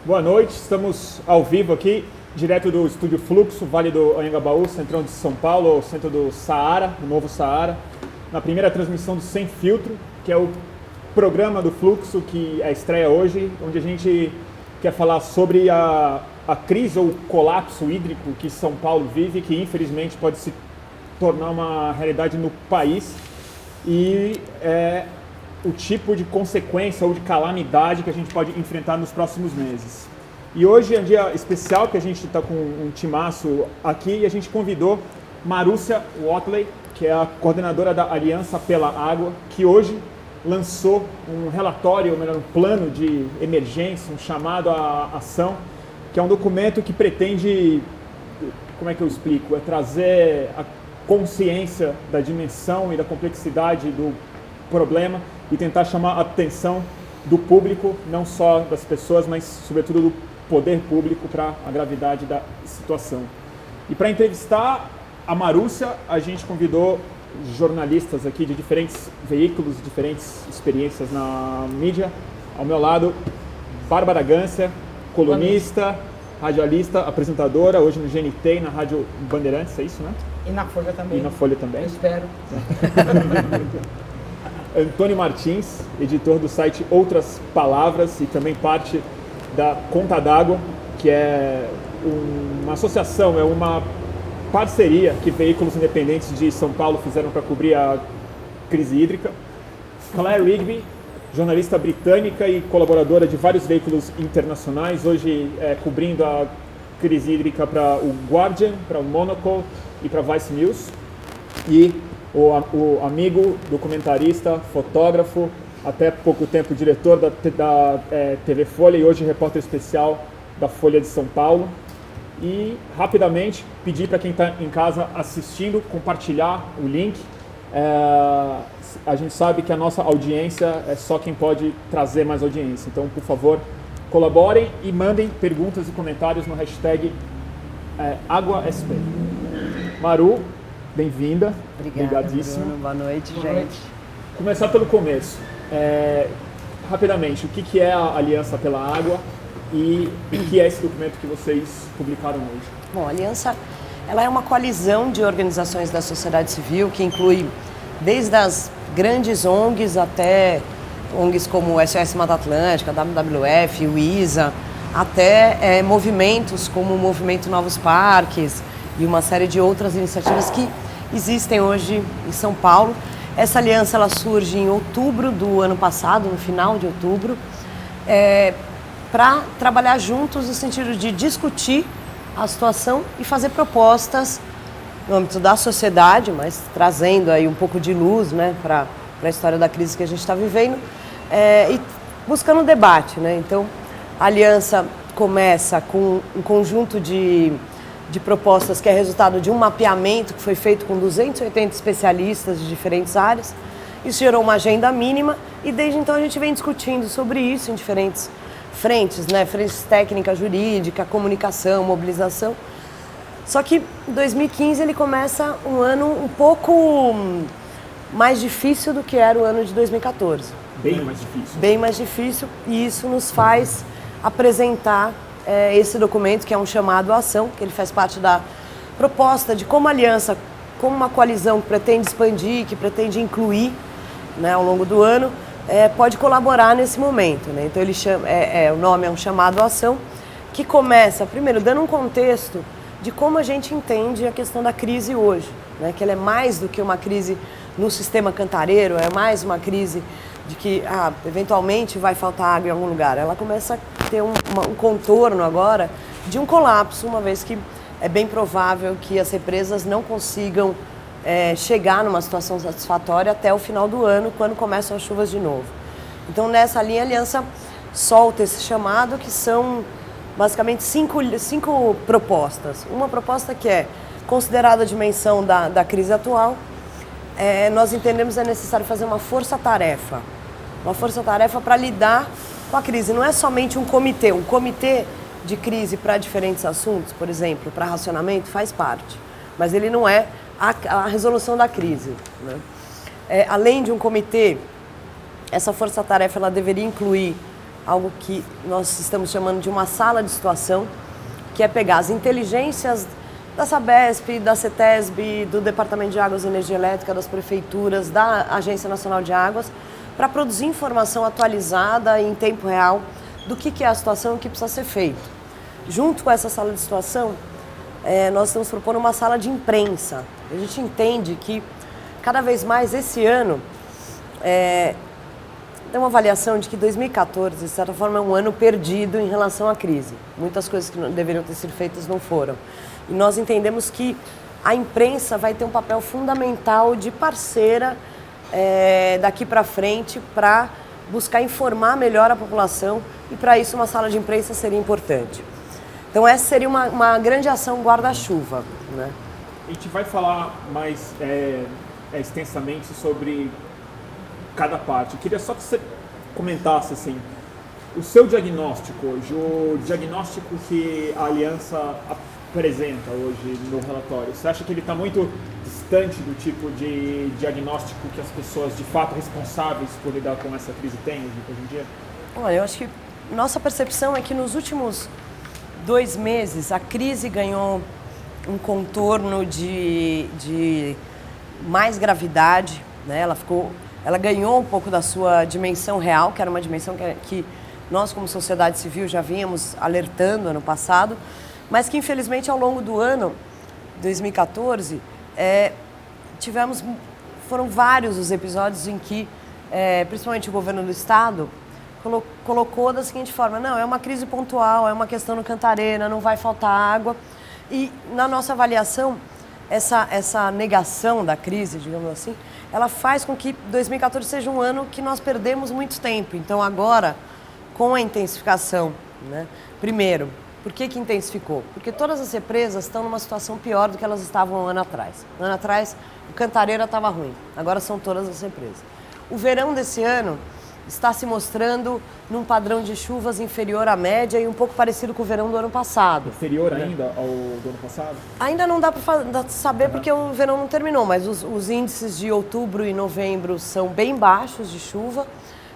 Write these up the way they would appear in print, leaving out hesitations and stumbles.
Boa noite, estamos ao vivo aqui, direto do Estúdio Fluxo, Vale do Anhangabaú, centrão de São Paulo, centro do Saara, o novo Saara, na primeira transmissão do Sem Filtro, que é o programa do Fluxo, que é a estreia hoje, onde a gente quer falar sobre a crise ou colapso hídrico que São Paulo vive, que infelizmente pode se tornar uma realidade no país, e o tipo de consequência ou de calamidade que a gente pode enfrentar nos próximos meses. E hoje é um dia especial, que a gente está com um timaço aqui, e a gente convidou Marúcia Watley, que é a coordenadora da Aliança pela Água, que hoje lançou um relatório, ou melhor, um plano de emergência, um chamado à ação, que é um documento que pretende, como é que eu explico, trazer a consciência da dimensão e da complexidade do problema e tentar chamar a atenção do público, não só das pessoas, mas sobretudo do poder público para a gravidade da situação. E para entrevistar a Marúcia, a gente convidou jornalistas aqui de diferentes veículos, diferentes experiências na mídia. Ao meu lado, Bárbara Gância, colunista, radialista, apresentadora, hoje no GNT e na Rádio Bandeirantes, é isso, né? E na Folha também. E na Folha também. Eu espero. Antônio Martins, editor do site Outras Palavras e também parte da Conta d'Água, que é uma associação, é uma parceria que veículos independentes de São Paulo fizeram para cobrir a crise hídrica. Claire Rigby, jornalista britânica e colaboradora de vários veículos internacionais, hoje cobrindo a crise hídrica para o Guardian, para o Monocle e para Vice News. E o amigo, documentarista, fotógrafo, até pouco tempo diretor da TV Folha e hoje repórter especial da Folha de São Paulo. E rapidamente pedir para quem está em casa assistindo compartilhar o link. A gente sabe que a nossa audiência é só quem pode trazer mais audiência. Então, por favor, colaborem e mandem perguntas e comentários no hashtag AguaSP. Maru, bem-vinda. Obrigadíssima. Bruno. Boa noite, gente. Começar pelo começo. Rapidamente, o que é a Aliança pela Água e o que é esse documento que vocês publicaram hoje? Bom, a Aliança ela é uma coalizão de organizações da sociedade civil que inclui desde as grandes ONGs até ONGs como o SOS Mata Atlântica, a WWF, o ISA, até movimentos como o Movimento Novos Parques e uma série de outras iniciativas que existem hoje em São Paulo. Essa aliança ela surge em outubro do ano passado, no final de outubro, para trabalhar juntos no sentido de discutir a situação e fazer propostas no âmbito da sociedade, mas trazendo aí um pouco de luz, né, para a história da crise que a gente está vivendo, e buscando um debate, né? Então, a aliança começa com um conjunto de propostas que é resultado de um mapeamento que foi feito com 280 especialistas de diferentes áreas. Isso gerou uma agenda mínima e desde então a gente vem discutindo sobre isso em diferentes frentes, né? Frentes técnica, jurídica, comunicação, mobilização. Só que 2015 ele começa um ano um pouco mais difícil do que era o ano de 2014. Bem mais difícil. Bem mais difícil, e isso nos faz apresentar esse documento, que é um chamado à ação, que ele faz parte da proposta de como a aliança, como uma coalizão que pretende expandir, que pretende incluir, né, ao longo do ano, pode colaborar nesse momento, né? Então ele chama, o nome é um chamado à ação, que começa, primeiro, dando um contexto de como a gente entende a questão da crise hoje, né? Que ela é mais do que uma crise no sistema cantareiro, é mais uma crise de que eventualmente vai faltar água em algum lugar. Ela começa a ter um contorno agora de um colapso, uma vez que é bem provável que as represas não consigam chegar numa situação satisfatória até o final do ano, quando começam as chuvas de novo. Então, nessa linha, a Aliança solta esse chamado, que são basicamente cinco propostas. Uma proposta que é considerada a dimensão da crise atual. Nós entendemos que é necessário fazer uma força-tarefa para lidar com a crise. Não é somente um comitê de crise para diferentes assuntos, por exemplo, para racionamento, faz parte, mas ele não é a resolução da crise, né? Além de um comitê, essa força-tarefa ela deveria incluir algo que nós estamos chamando de uma sala de situação, que é pegar as inteligências da Sabesp, da CETESB, do Departamento de Águas e Energia Elétrica, das prefeituras, da Agência Nacional de Águas, para produzir informação atualizada em tempo real do que é a situação e o que precisa ser feito. Junto com essa sala de situação, nós estamos propondo uma sala de imprensa. A gente entende que cada vez mais esse ano tem uma avaliação de que 2014, de certa forma, é um ano perdido em relação à crise. Muitas coisas que deveriam ter sido feitas não foram. E nós entendemos que a imprensa vai ter um papel fundamental de parceira daqui para frente para buscar informar melhor a população e para isso uma sala de imprensa seria importante. Então essa seria uma grande ação guarda-chuva, né? A gente vai falar mais extensamente sobre cada parte. Eu queria só que você comentasse assim, o seu diagnóstico hoje, o diagnóstico que a Aliança apresenta hoje no relatório. Você acha que ele está muito distante do tipo de diagnóstico que as pessoas de fato responsáveis por lidar com essa crise têm hoje em dia? Olha, eu acho que nossa percepção é que nos últimos 2 meses a crise ganhou um contorno de mais gravidade, né? Ela ganhou um pouco da sua dimensão real, que era uma dimensão que nós como sociedade civil já vínhamos alertando ano passado, mas que infelizmente ao longo do ano 2014 foram vários os episódios em que principalmente o governo do estado colocou da seguinte forma: não, é uma crise pontual, é uma questão no Cantareira, não vai faltar água. E na nossa avaliação, essa negação da crise, digamos assim, ela faz com que 2014 seja um ano que nós perdemos muito tempo. Então agora, com a intensificação, né? Primeiro, por que intensificou? Porque todas as represas estão numa situação pior do que elas estavam um ano atrás. Um ano atrás, o Cantareira estava ruim, agora são todas as represas. O verão desse ano está se mostrando num padrão de chuvas inferior à média e um pouco parecido com o verão do ano passado. Inferior ainda ao do ano passado? Ainda não dá para saber porque o verão não terminou, mas os índices de outubro e novembro são bem baixos de chuva.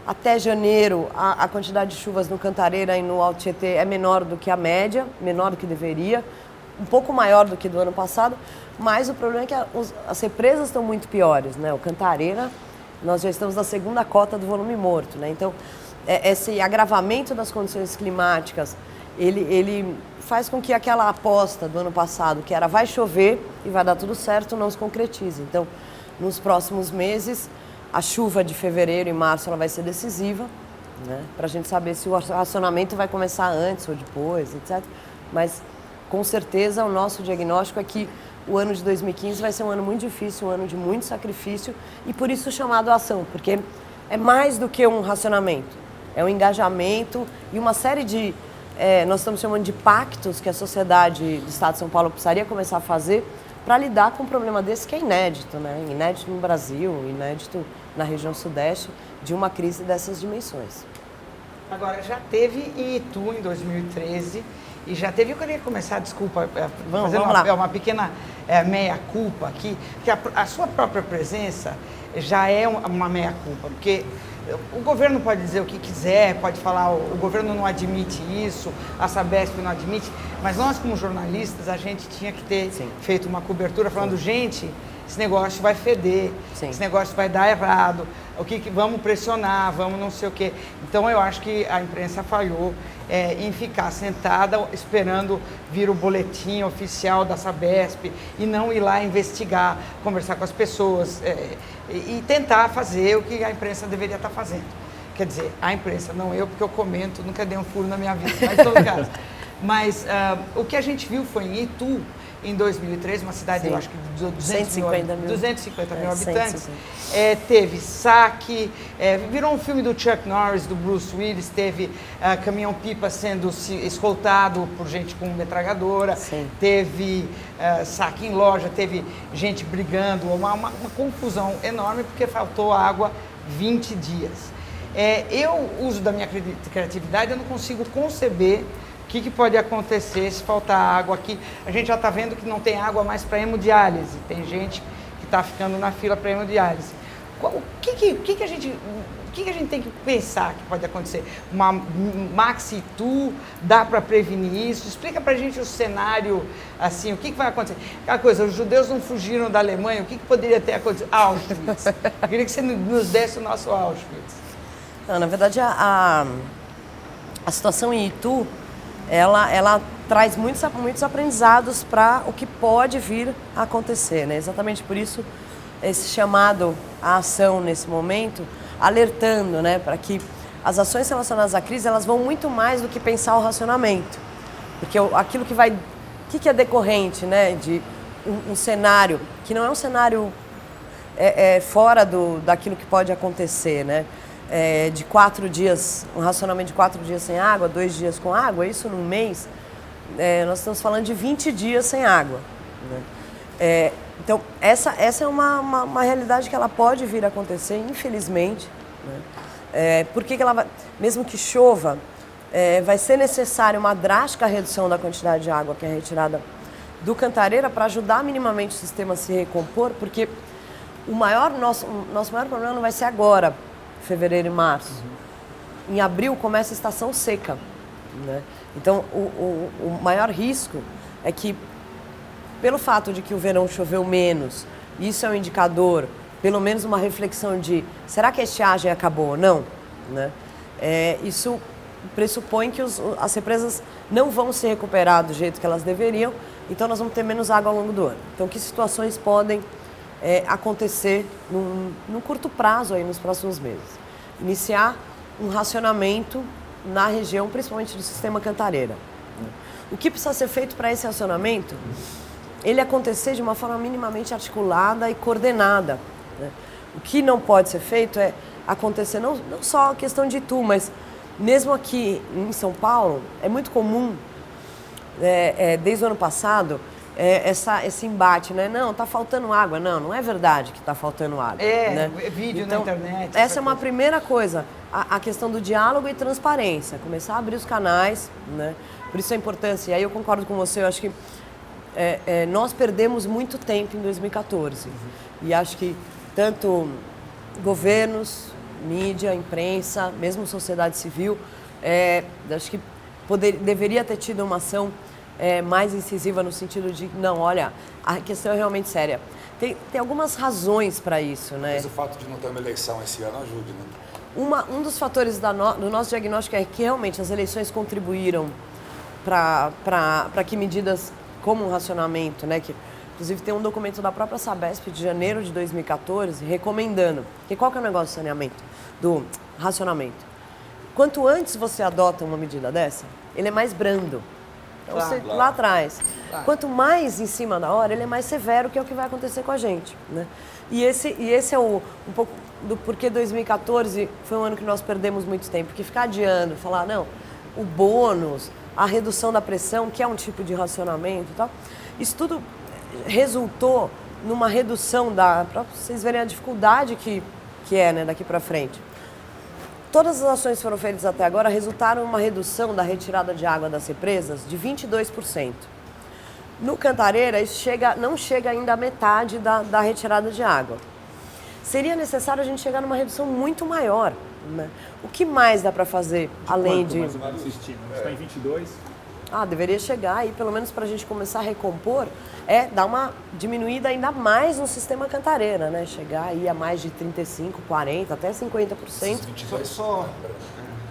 Até janeiro, a quantidade de chuvas no Cantareira e no Alto Tietê é menor do que a média, menor do que deveria, um pouco maior do que do ano passado, mas o problema é que as represas estão muito piores, né? O Cantareira, nós já estamos na segunda cota do volume morto, né? Então, esse agravamento das condições climáticas, ele faz com que aquela aposta do ano passado, que era vai chover e vai dar tudo certo, não se concretize. Então, nos próximos meses, a chuva de fevereiro e março ela vai ser decisiva, né? Para a gente saber se o racionamento vai começar antes ou depois, etc. Mas, com certeza, o nosso diagnóstico é que o ano de 2015 vai ser um ano muito difícil, um ano de muito sacrifício e por isso chamado a ação, porque é mais do que um racionamento, é um engajamento e uma série de, nós estamos chamando de pactos que a sociedade do Estado de São Paulo precisaria começar a fazer para lidar com um problema desse que é inédito, né? Inédito no Brasil, inédito na região sudeste, de uma crise dessas dimensões. Agora, já teve em Itu em 2013 e já teve, eu queria começar, desculpa, fazer uma pequena meia-culpa aqui, que a sua própria presença já é uma meia-culpa, porque o governo pode dizer o que quiser, pode falar, o governo não admite isso, a Sabesp não admite, mas nós como jornalistas, a gente tinha que ter feito uma cobertura falando, gente, esse negócio vai feder, esse negócio vai dar errado, vamos pressionar, vamos não sei o quê. Então eu acho que a imprensa falhou em ficar sentada esperando vir o boletim oficial da Sabesp e não ir lá investigar, conversar com as pessoas e tentar fazer o que a imprensa deveria estar fazendo. Quer dizer, a imprensa, não eu, porque eu comento, nunca dei um furo na minha vida, mas em todo caso. Mas o que a gente viu foi em Itu, em 2013, uma cidade, eu acho que de 250 mil habitantes, teve saque, virou um filme do Chuck Norris, do Bruce Willis, teve caminhão-pipa sendo escoltado por gente com metralhadora, teve saque em loja, teve gente brigando, uma confusão enorme porque faltou água 20 dias. Eu uso da minha criatividade, eu não consigo conceber o que pode acontecer se faltar água aqui. A gente já está vendo que não tem água mais para hemodiálise. Tem gente que está ficando na fila para hemodiálise. O que a gente O que a gente tem que pensar que pode acontecer? Uma Maxi Itu, dá para prevenir isso? Explica para a gente o cenário, assim, o que vai acontecer? Aquela coisa, os judeus não fugiram da Alemanha, o que poderia ter acontecido? Auschwitz. Eu queria que você nos desse o nosso Auschwitz. Não, na verdade, a situação em Itu, ela traz muitos aprendizados para o que pode vir a acontecer, né? Exatamente por isso, esse chamado à ação nesse momento, alertando, né, para que as ações relacionadas à crise, elas vão muito mais do que pensar o racionamento. Porque aquilo que vai... O que é decorrente, né, de um cenário, que não é um cenário fora daquilo que pode acontecer, né? De 4 dias, um racionamento de 4 dias sem água, 2 dias com água, isso num mês, nós estamos falando de 20 dias sem água, né? Então, essa é uma realidade que ela pode vir a acontecer, infelizmente, né? Porque ela vai, mesmo que chova, vai ser necessária uma drástica redução da quantidade de água que é retirada do Cantareira para ajudar minimamente o sistema a se recompor, porque nosso maior problema não vai ser agora, fevereiro e março. Em abril começa a estação seca, né? Então, o maior risco é que, pelo fato de que o verão choveu menos, isso é um indicador, pelo menos uma reflexão de será que a estiagem acabou ou não, né? Isso pressupõe que as represas não vão se recuperar do jeito que elas deveriam, então nós vamos ter menos água ao longo do ano. Então, que situações podem acontecer num curto prazo, aí, nos próximos meses? Iniciar um racionamento na região, principalmente do sistema Cantareira. O que precisa ser feito para esse racionamento? Ele acontecer de uma forma minimamente articulada e coordenada, né? O que não pode ser feito é acontecer não só a questão de Itu, mas mesmo aqui em São Paulo, é muito comum, desde o ano passado, esse embate, né? Não, está faltando água. Não é verdade que está faltando água. Né? Vídeo então, na internet. Essa é uma primeira coisa, a questão do diálogo e transparência, começar a abrir os canais, né? Por isso a importância, e aí eu concordo com você, eu acho que nós perdemos muito tempo em 2014. E acho que tanto governos, mídia, imprensa, mesmo sociedade civil, acho que deveria ter tido uma ação mais incisiva no sentido de, não, olha, a questão é realmente séria. Tem algumas razões para isso, né? Mas o fato de não ter uma eleição esse ano ajude, né? Um dos fatores do nosso diagnóstico é que realmente as eleições contribuíram para que medidas como o racionamento, né, que inclusive tem um documento da própria Sabesp de janeiro de 2014 recomendando, que qual que é o negócio do saneamento, do racionamento? Quanto antes você adota uma medida dessa, ele é mais brando. Então, lá atrás. Claro. Quanto mais em cima da hora, ele é mais severo, que é o que vai acontecer com a gente, né? E esse é um pouco do porquê 2014 foi um ano que nós perdemos muito tempo. Porque ficar adiando, falar, não, o bônus, a redução da pressão, que é um tipo de racionamento e tal, isso tudo resultou numa redução para vocês verem a dificuldade que é, né, daqui para frente. Todas as ações que foram feitas até agora resultaram em uma redução da retirada de água das represas de 22%. No Cantareira, isso não chega ainda à metade da retirada de água. Seria necessário a gente chegar numa redução muito maior, né? O que mais dá para fazer, além de... mais ou menos esse estima? Está em 22? Deveria chegar aí, pelo menos para a gente começar a recompor, dar uma diminuída ainda mais no sistema Cantareira, né? Chegar aí a mais de 35%, 40%, até 50%. Esses 22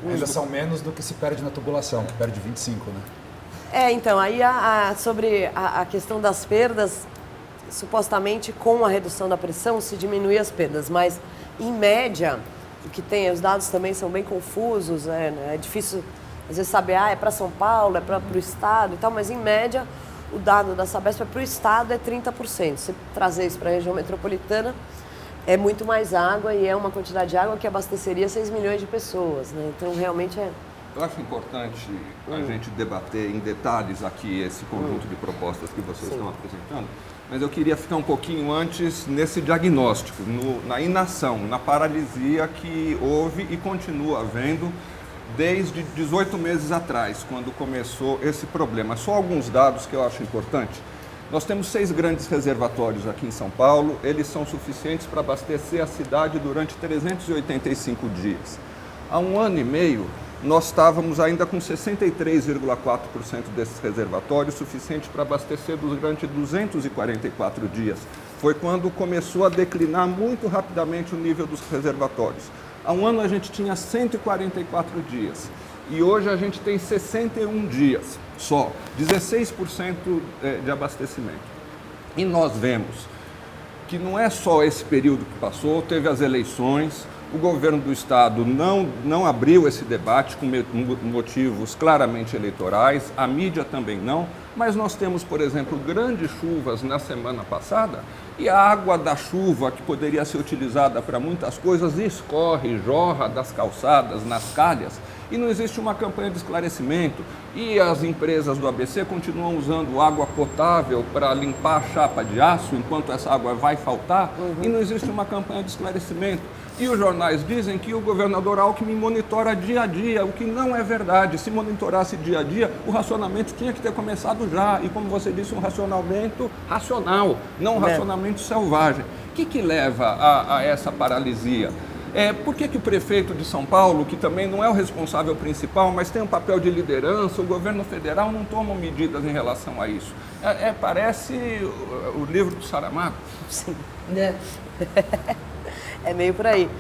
ainda são menos do que se perde na tubulação, que perde 25%, né? Então, aí sobre a questão das perdas, supostamente com a redução da pressão se diminui as perdas, mas em média, o que tem, os dados também são bem confusos, né? É difícil às vezes saber, é para São Paulo, é para o estado e tal, mas em média o dado da Sabesp para o estado é 30%. Se trazer isso para a região metropolitana, é muito mais água e é uma quantidade de água que abasteceria 6 milhões de pessoas, né? Então realmente Eu acho importante a gente debater em detalhes aqui esse conjunto de propostas que vocês estão apresentando, mas eu queria ficar um pouquinho antes nesse diagnóstico, na inação, na paralisia que houve e continua havendo desde 18 meses atrás, quando começou esse problema. Só alguns dados que eu acho importante. Nós temos 6 grandes reservatórios aqui em São Paulo, eles são suficientes para abastecer a cidade durante 385 dias. Há 1 ano e meio, nós estávamos ainda com 63,4% desses reservatórios, suficiente para abastecer durante 244 dias. Foi quando começou a declinar muito rapidamente o nível dos reservatórios. Há 1 ano a gente tinha 144 dias e hoje a gente tem 61 dias só, 16% de abastecimento. E nós vemos que não é só esse período que passou, teve as eleições, o governo do estado não abriu esse debate com motivos claramente eleitorais, a mídia também não, mas nós temos, por exemplo, grandes chuvas na semana passada e a água da chuva, que poderia ser utilizada para muitas coisas, escorre, jorra das calçadas, nas calhas, e não existe uma campanha de esclarecimento. E as empresas do ABC continuam usando água potável para limpar a chapa de aço, enquanto essa água vai faltar, e não existe uma campanha de esclarecimento. E os jornais dizem que o governador Alckmin monitora dia a dia, o que não é verdade. Se monitorasse dia a dia, o racionamento tinha que ter começado já. E como você disse, um racionamento racional, não um racionamento selvagem. O que leva a essa paralisia? Por que o prefeito de São Paulo, que também não é o responsável principal, mas tem um papel de liderança, o governo federal não toma medidas em relação a isso? Parece o livro do Saramago. Sim, né? É meio por aí.